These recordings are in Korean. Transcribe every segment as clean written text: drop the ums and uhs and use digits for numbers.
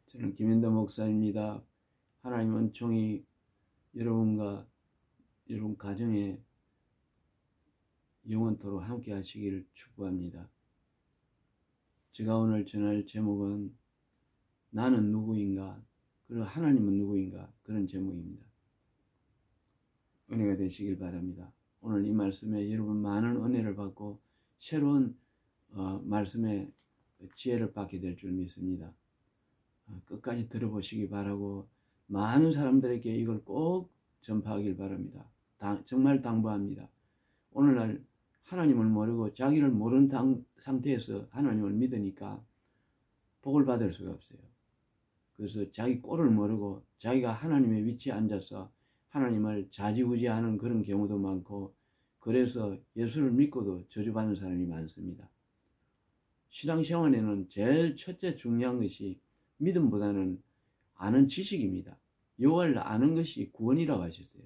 저는 김현도 목사입니다. 하나님은 총히 여러분과 여러분 가정에 영원토록 함께 하시기를 축복합니다. 제가 오늘 전할 제목은 나는 누구인가, 그리고 하나님은 누구인가, 그런 제목입니다. 은혜가 되시길 바랍니다. 오늘 이 말씀에 여러분 많은 은혜를 받고 새로운 말씀의 지혜를 받게 될 줄 믿습니다. 끝까지 들어보시기 바라고 많은 사람들에게 이걸 꼭 전파하길 바랍니다. 정말 당부합니다. 오늘날 하나님을 모르고 자기를 모르는 상태에서 하나님을 믿으니까 복을 받을 수가 없어요. 그래서 자기 꼴을 모르고 자기가 하나님의 위치에 앉아서 하나님을 좌지우지하는 그런 경우도 많고, 그래서 예수를 믿고도 저주받는 사람이 많습니다. 신앙생활에는 제일 첫째 중요한 것이 믿음보다는 아는 지식입니다. 여호와를 아는 것이 구원이라고 하셨어요.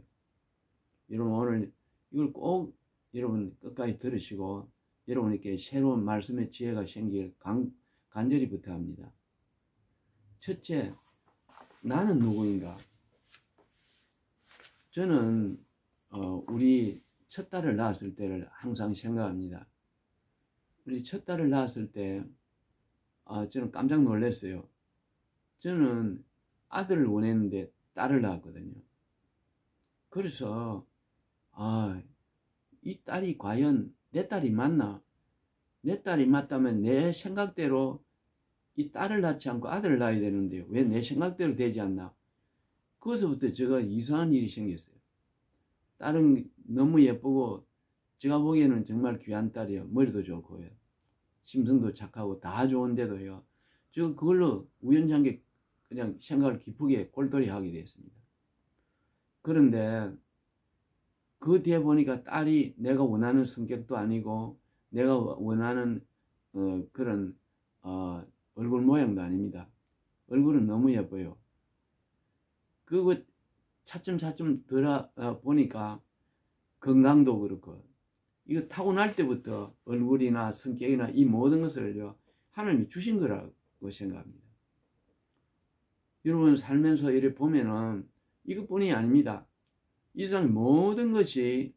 여러분 오늘 이걸 꼭 여러분 끝까지 들으시고 여러분에게 새로운 말씀의 지혜가 생길 간절히 부탁합니다. 첫째, 나는 누구인가? 저는 우리 첫 딸을 낳았을 때를 항상 생각합니다. 우리 첫 딸을 낳았을 때 저는 깜짝 놀랐어요. 저는 아들을 원했는데 딸을 낳았거든요. 그래서 이 딸이 과연 내 딸이 맞나? 내 딸이 맞다면 내 생각대로 이 딸을 낳지 않고 아들을 낳아야 되는데 왜 내 생각대로 되지 않나? 거기서부터 제가 이상한 일이 생겼어요. 딸은 너무 예쁘고 제가 보기에는 정말 귀한 딸이에요. 머리도 좋고요, 심성도 착하고 다 좋은데도요, 저 그걸로 우연찮게 그냥 생각을 기쁘게 골똘히 하게 되었습니다. 그런데 그 뒤에 보니까 딸이 내가 원하는 성격도 아니고 내가 원하는 그런 얼굴 모양도 아닙니다. 얼굴은 너무 예뻐요. 그거 차츰차츰 보니까 건강도 그렇고, 이거 타고날 때부터 얼굴이나 성격이나 이 모든 것을요 하나님이 주신 거라고 생각합니다. 여러분 살면서 이렇게 보면은 이것뿐이 아닙니다. 이 세상 모든 것이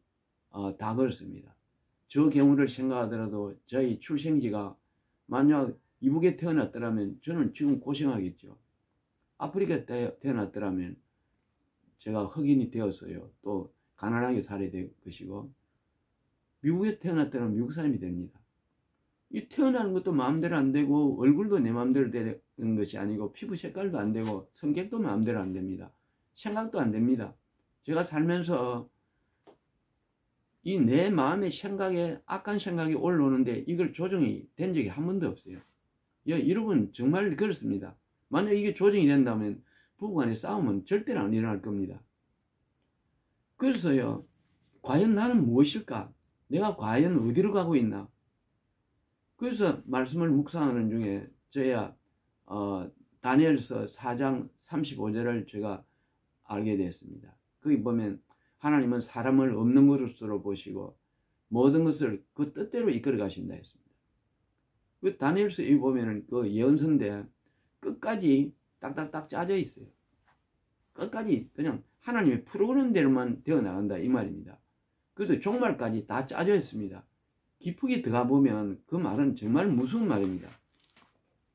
다 그렇습니다. 저 경우를 생각하더라도 저희 출생지가 만약 이북에 태어났더라면 저는 지금 고생하겠죠. 아프리카에 태어났더라면 제가 흑인이 되었어요. 또 가난하게 살아야 될 것이고, 미국에 태어났더라면 미국 사람이 됩니다. 이 태어나는 것도 마음대로 안 되고 얼굴도 내 마음대로 되는 것이 아니고 피부 색깔도 안 되고 성격도 마음대로 안 됩니다. 생각도 안 됩니다. 제가 살면서 이 내 마음의 생각에 악한 생각이 올라오는데 이걸 조정이 된 적이 한 번도 없어요. 여러분 정말 그렇습니다. 만약 이게 조정이 된다면 부부간의 싸움은 절대로 안 일어날 겁니다. 그래서요, 과연 나는 무엇일까? 내가 과연 어디로 가고 있나? 그래서 말씀을 묵상하는 중에 저야 다니엘서 4장 35절을 제가 알게 됐습니다. 거기 보면 하나님은 사람을 없는 것으로 보시고 모든 것을 그 뜻대로 이끌어 가신다 했습니다. 그 다니엘서 여기 보면은 그 예언서인데 끝까지 딱딱딱 짜져 있어요. 끝까지 그냥 하나님의 프로그램대로만 되어 나간다 이 말입니다. 그래서 종말까지 다 짜져 있습니다. 깊이 들어가 보면 그 말은 정말 무서운 말입니다.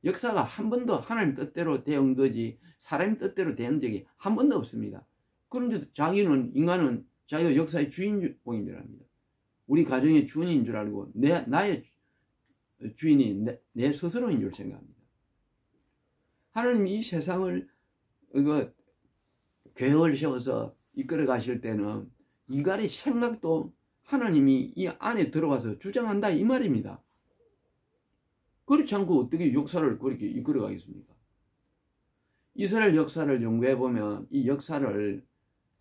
역사가 한 번도 하나님 뜻대로 되온 거지 사람 뜻대로 된 적이 한 번도 없습니다. 그런데도 인간은 자기가 역사의 주인공인 줄 압니다. 우리 가정의 주인인 줄 알고 나의 주인이 내 스스로인 줄 생각합니다. 하나님이 이 세상을 계획을 세워서 이끌어 가실 때는 인간의 생각도 하나님이 이 안에 들어와서 주장한다 이 말입니다. 그렇지 않고 어떻게 역사를 그렇게 이끌어 가겠습니까? 이스라엘 역사를 연구해 보면 이 역사를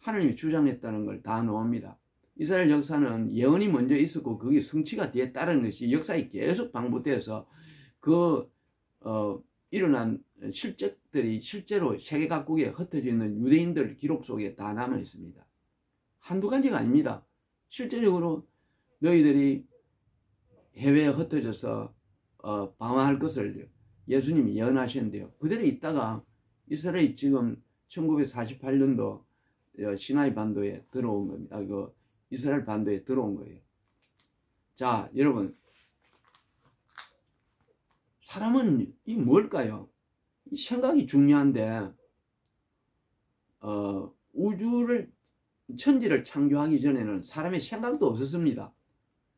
하나님이 주장했다는 걸 다 나옵니다. 이스라엘 역사는 예언이 먼저 있었고 그게 성취가 뒤에 따른 것이 역사에 계속 반복되어서 일어난 실적들이 실제로 세계 각국에 흩어져 있는 유대인들 기록 속에 다 남아 있습니다. 한두 가지가 아닙니다. 실제적으로 너희들이 해외에 흩어져서 방황할 것을 예수님이 예언하셨는데요, 그대로 있다가 이스라엘이 지금 1948년도 시나이 반도에 들어온 겁니다. 그 이스라엘 반도에 들어온 거예요. 자, 여러분, 사람은 이 뭘까요? 이 생각이 중요한데, 우주를, 천지를 창조하기 전에는 사람의 생각도 없었습니다.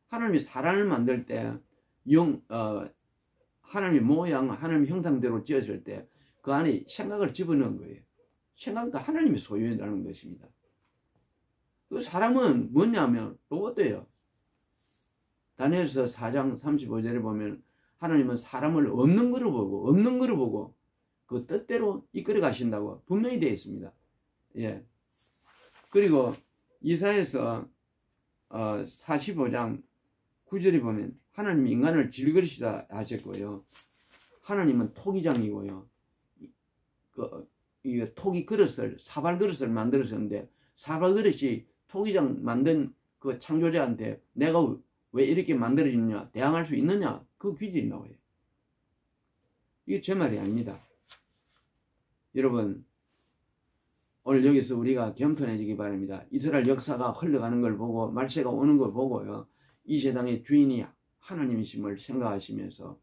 하나님이 사람을 만들 때, 하나님의 모양, 하나님의 형상대로 지었을 때, 그 안에 생각을 집어넣은 거예요. 생각도 하나님의 소유라는 것입니다. 그 사람은 뭐냐면 로봇이에요. 다니엘서 4장 35절에 보면 하나님은 사람을 없는 거로 보고 그 뜻대로 이끌어 가신다고 분명히 되어 있습니다. 예. 그리고 이사야서 45장 9절에 보면 하나님 인간을 질그릇이다 하셨고요. 하나님은 토기장이고요. 이 토기 그릇을, 사발 그릇을 만들었었는데, 사발 그릇이 토기장 만든 그 창조자한테 내가 왜 이렇게 만들어졌냐, 대항할 수 있느냐, 그 귀질이 나와요. 이게 제 말이 아닙니다. 여러분, 오늘 여기서 우리가 겸손해지기 바랍니다. 이스라엘 역사가 흘러가는 걸 보고, 말세가 오는 걸 보고요, 이 세상의 주인이 하나님이심을 생각하시면서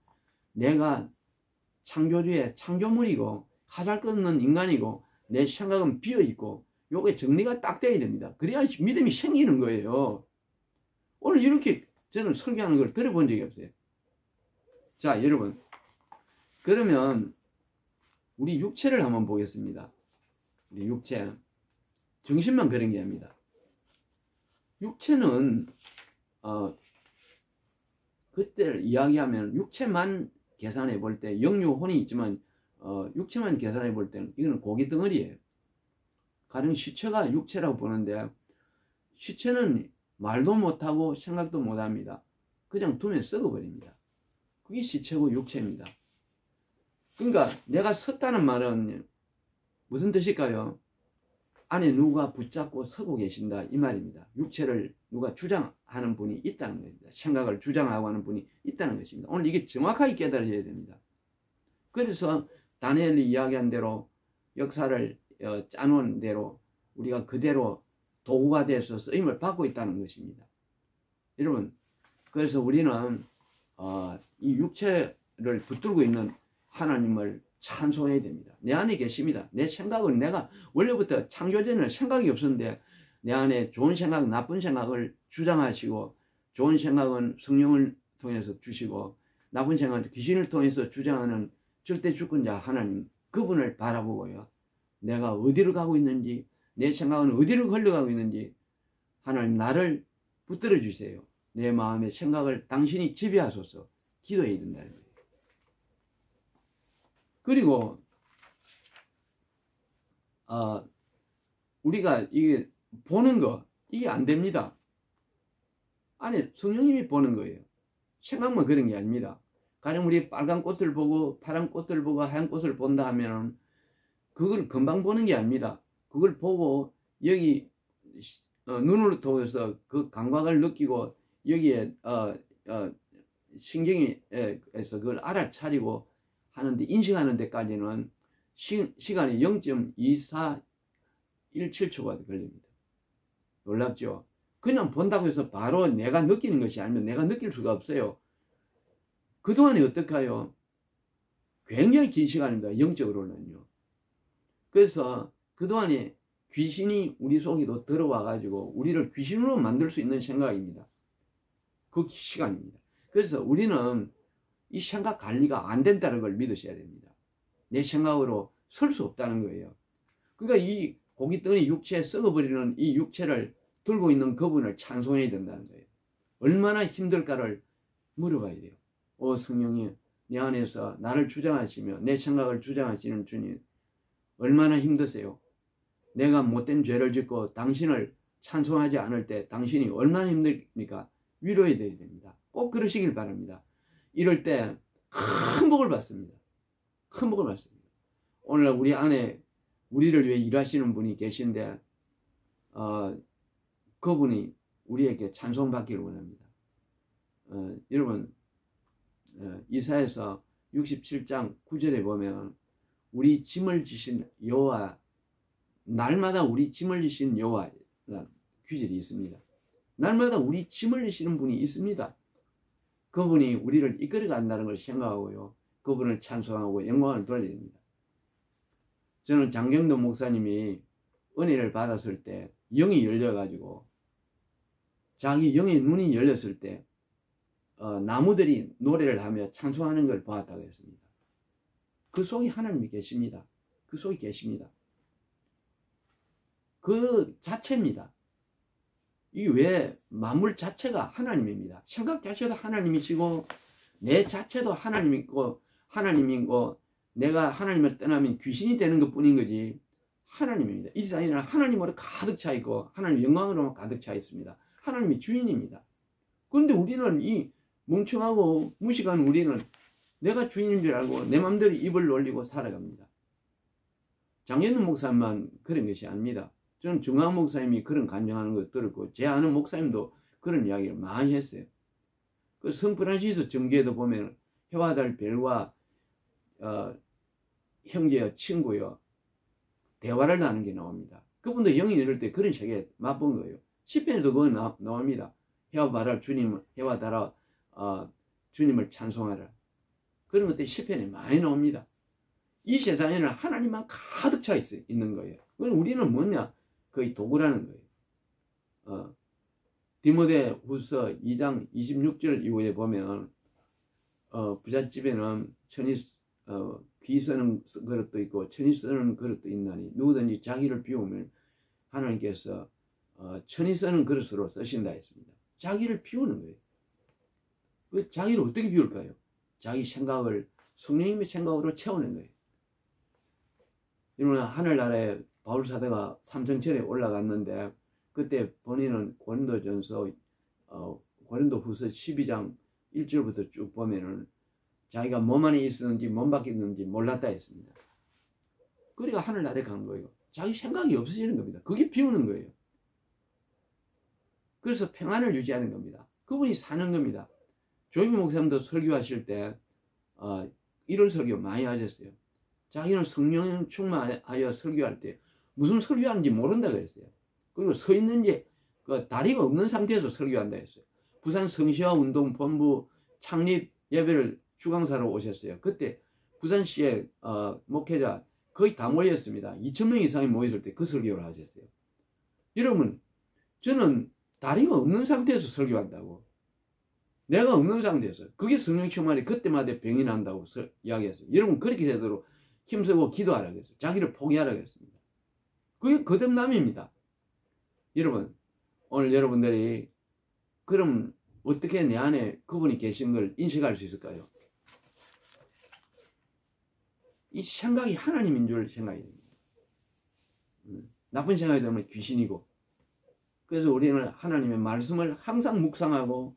내가 창조주의 창조물이고 하잘것없는 인간이고 내 생각은 비어있고 요게 정리가 딱 돼야 됩니다. 그래야 믿음이 생기는 거예요. 오늘 이렇게 저는 설교하는 걸 들어본 적이 없어요. 자, 여러분, 그러면 우리 육체를 한번 보겠습니다. 우리 육체, 정신만 그런 게 아닙니다. 육체는 그때를 이야기하면 육체만 계산해 볼 때 영유혼이 있지만 육체만 계산해 볼 때는 이거는 고기 덩어리예요. 가령 시체가 육체라고 보는데 시체는 말도 못하고 생각도 못합니다. 그냥 두면 썩어버립니다. 그게 시체고 육체입니다. 그러니까 내가 섰다는 말은 무슨 뜻일까요? 안에 누가 붙잡고 서고 계신다 이 말입니다. 육체를 누가 주장하는 분이 있다는 겁니다. 생각을 주장하고 하는 분이 있다는 것입니다. 오늘 이게 정확하게 깨달아져야 됩니다. 그래서 다니엘이 이야기한 대로 역사를 짜놓은 대로 우리가 그대로 도구가 돼서 쓰임을 받고 있다는 것입니다. 여러분, 그래서 우리는 이 육체를 붙들고 있는 하나님을 찬송해야 됩니다. 내 안에 계십니다. 내 생각은 내가 원래부터 창조전에는 생각이 없었는데 내 안에 좋은 생각, 나쁜 생각을 주장하시고 좋은 생각은 성령을 통해서 주시고 나쁜 생각은 귀신을 통해서 주장하는 절대 주권자 하나님, 그분을 바라보고요. 내가 어디로 가고 있는지, 내 생각은 어디로 흘러가고 있는지 하나님 나를 붙들어 주세요. 내 마음의 생각을 당신이 지배하소서. 기도해야 된다는 거예요. 그리고 우리가 이게 보는 거 이게 안 됩니다. 아니, 성령님이 보는 거예요. 생각만 그런 게 아닙니다. 가령 우리 빨간 꽃을 보고 파란 꽃을 보고 하얀 꽃을 본다 하면 그걸 금방 보는 게 아닙니다. 그걸 보고 여기 눈으로 통해서 그 감각을 느끼고 여기에 신경에서 그걸 알아차리고 하는데, 인식하는 데까지는 시간이 0.2417초가 걸립니다. 놀랍죠? 그냥 본다고 해서 바로 내가 느끼는 것이 아니면 내가 느낄 수가 없어요. 그동안에 어떡해요? 굉장히 긴 시간입니다. 영적으로는요. 그래서 그동안에 귀신이 우리 속에도 들어와 가지고 우리를 귀신으로 만들 수 있는 생각입니다. 그 시간입니다. 그래서 우리는 이 생각 관리가 안 된다는 걸 믿으셔야 됩니다. 내 생각으로 설 수 없다는 거예요. 그러니까 이 고깃덩어리 육체에 썩어버리는 이 육체를 들고 있는 그분을 찬송해야 된다는 거예요. 얼마나 힘들까를 물어봐야 돼요. 성령이 내 안에서 나를 주장하시며 내 생각을 주장하시는 주님, 얼마나 힘드세요? 내가 못된 죄를 짓고 당신을 찬송하지 않을 때 당신이 얼마나 힘듭니까? 위로해 드려야 됩니다. 꼭 그러시길 바랍니다. 이럴 때 큰 복을 받습니다. 큰 복을 받습니다. 오늘날 우리 안에 우리를 위해 일하시는 분이 계신데 그분이 우리에게 찬송받기를 원합니다. 여러분, 이사야서 67장 9절에 보면 우리 짐을 지신 여호와, 날마다 우리 짐을 지신 여호와라는 규절이 있습니다. 날마다 우리 짐을 지시는 분이 있습니다. 그분이 우리를 이끌어 간다는 걸 생각하고요, 그분을 찬송하고 영광을 돌려야 됩니다. 저는 장경도 목사님이 은혜를 받았을 때 영이 열려가지고, 자기 영의 눈이 열렸을 때 나무들이 노래를 하며 찬송하는 걸 보았다고 했습니다. 그 속에 하나님이 계십니다. 그 속에 계십니다. 그 자체입니다. 이 왜 만물 자체가 하나님입니다. 생각 자체도 하나님이시고, 내 자체도 하나님이고, 내가 하나님을 떠나면 귀신이 되는 것 뿐인 거지 하나님입니다. 이 세상에는 하나님으로 가득 차 있고 하나님 영광으로 가득 차 있습니다. 하나님이 주인입니다. 그런데 우리는, 이 멍청하고 무식한 우리는 내가 주인인 줄 알고 내 맘대로 입을 놀리고 살아갑니다. 장현우 목사님만 그런 것이 아닙니다. 저는 정광 목사님이 그런 간증하는 거 들었고, 제 아는 목사님도 그런 이야기를 많이 했어요. 그 성프란시스 정기에도 보면 해와 달 별과 형제여 친구여 대화를 나누는 게 나옵니다. 그분도 영이 이럴 때 그런 세계에 맛본 거예요. 시편에도 그거 나옵니다. 해와 달아 주님, 해와 달아 주님을 찬송하라. 그런 것들이 시편에 많이 나옵니다. 이 세상에는 하나님만 가득 차 있는 거예요. 우리는 뭐냐? 거의 도구라는 거예요. 디모데 후서 2장 26절 이후에 보면 부잣집에는 귀 쓰는 그릇도 있고 천이 쓰는 그릇도 있나니 누구든지 자기를 비우면 하나님께서 천이 쓰는 그릇으로 쓰신다 했습니다. 자기를 비우는 거예요. 그 자기를 어떻게 비울까요? 자기 생각을 성령님의 생각으로 채우는 거예요. 여러분, 하늘나라에 바울사도가 삼성천에 올라갔는데, 그때 본인은 고린도전서 고린도후서 12장 1절부터 쭉 보면은 자기가 몸 안에 있었는지 몸 밖에 있는지 몰랐다 했습니다. 그러니까 하늘나라에 간 거예요. 자기 생각이 없어지는 겁니다. 그게 비우는 거예요. 그래서 평안을 유지하는 겁니다. 그분이 사는 겁니다. 조용히 목사님도 설교하실 때 이런 설교 많이 하셨어요. 자기는 성령 충만하여 설교할 때 무슨 설교하는지 모른다 그랬어요. 그리고 서 있는지 다리가 없는 상태에서 설교한다 했어요. 부산 성시화운동본부 창립 예배를 주강사로 오셨어요. 그때 부산시의 목회자 거의 다 모였습니다. 2,000명 이상이 모였을 때 그 설교를 하셨어요. 여러분, 저는 다리가 없는 상태에서 설교한다고. 내가 없는 상태에서. 그게 성령 충만이 그때마다 병이 난다고 이야기했어요. 여러분, 그렇게 되도록 힘쓰고 기도하라 그랬어요. 자기를 포기하라 그랬습니다. 그게 거듭남입니다. 여러분, 오늘 여러분들이 그럼 어떻게 내 안에 그분이 계신 걸 인식할 수 있을까요? 이 생각이 하나님인 줄 생각이 됩니다. 나쁜 생각이 들면 귀신이고. 그래서 우리는 하나님의 말씀을 항상 묵상하고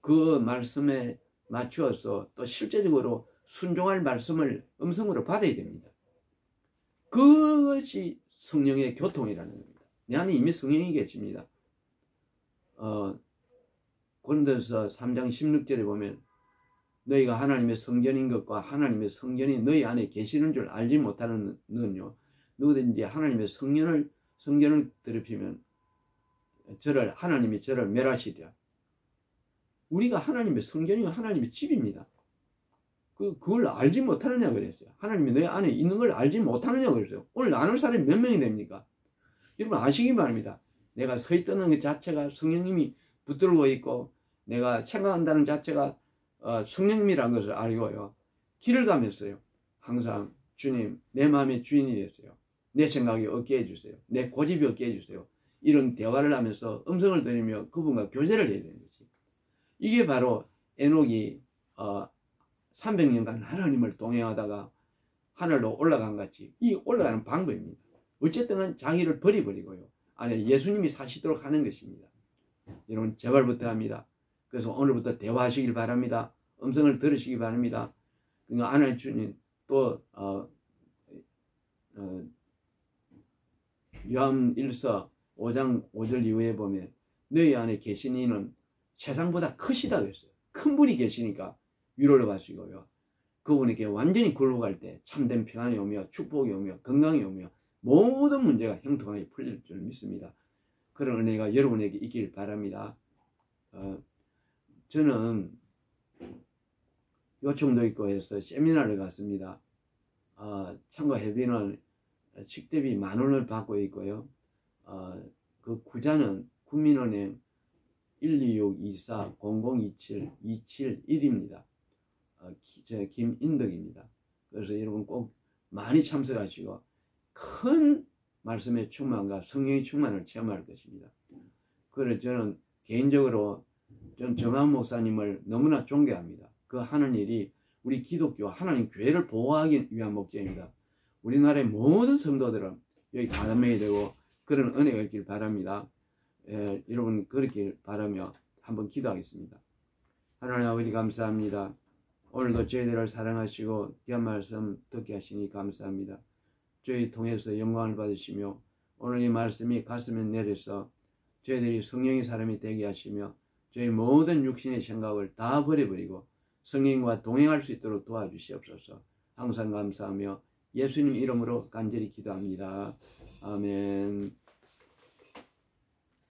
그 말씀에 맞추어서 또 실제적으로 순종할 말씀을 음성으로 받아야 됩니다. 그것이 성령의 교통이라는 겁니다. 내 안에 이미 성령이 계십니다. 고린도서 3장 16절에 보면 너희가 하나님의 성전인 것과 하나님의 성전이 너희 안에 계시는 줄 알지 못하는 너는요, 누구든지 하나님의 성전을 더럽히면 하나님이 저를 멸하시리라. 우리가 하나님의 성전이고 하나님의 집입니다. 그걸 알지 못하느냐 그랬어요. 하나님이 너희 안에 있는 걸 알지 못하느냐 그랬어요. 오늘 아는 사람이 몇 명이 됩니까? 여러분 아시기 바랍니다. 내가 서 있다는 것 자체가 성령님이 붙들고 있고, 내가 생각한다는 자체가 성령님이라는 것을 알고요, 길을 가면서요, 항상 주님, 내 마음의 주인이 되세요. 내 생각이 없게 해주세요. 내 고집이 없게 해주세요. 이런 대화를 하면서 음성을 들으며 그분과 교제를 해야 되는 거지. 이게 바로 에녹이 300년간 하나님을 동행하다가 하늘로 올라간 같이 이 올라가는 방법입니다. 어쨌든 자기를 버려버리고요, 안에 예수님이 사시도록 하는 것입니다. 여러분 제발 부탁합니다. 그래서 오늘부터 대화하시길 바랍니다. 음성을 들으시기 바랍니다. 그러니까 하나님 주님 또 요한 1서 5장 5절 이후에 보면 너희 안에 계신 이는 세상보다 크시다 그랬어요. 큰 분이 계시니까 위로를 받으시고요, 그분에게 완전히 굴복할 때 참된 평안이 오며 축복이 오며 건강이 오며 모든 문제가 형통하게 풀릴 줄 믿습니다. 그런 은혜가 여러분에게 있길 바랍니다. 저는 요청도 있고 해서 세미나를 갔습니다. 참고 회비는 식대비 10,000원을 받고 있고요. 그 구자는 국민은행 126-24-0027-271입니다. 저 김인덕입니다. 그래서 여러분 꼭 많이 참석하시고 큰 말씀의 충만과 성령의 충만을 체험할 것입니다. 그래서 저는 개인적으로 정한 목사님을 너무나 존경합니다. 그 하는 일이 우리 기독교 하나님 교회를 보호하기 위한 목적입니다. 우리나라의 모든 성도들은 여기 가담이 되고 그런 은혜가 있길 바랍니다. 여러분 그렇길 바라며 한번 기도하겠습니다. 하나님 아버지 감사합니다. 오늘도 저희들을 사랑하시고 귀한 말씀 듣게 하시니 감사합니다. 저희 통해서 영광을 받으시며 오늘 이 말씀이 가슴에 내려서 저희들이 성령의 사람이 되게 하시며 저희 모든 육신의 생각을 다 버려버리고 성령과 동행할 수 있도록 도와주시옵소서. 항상 감사하며 예수님 이름으로 간절히 기도합니다. 아멘.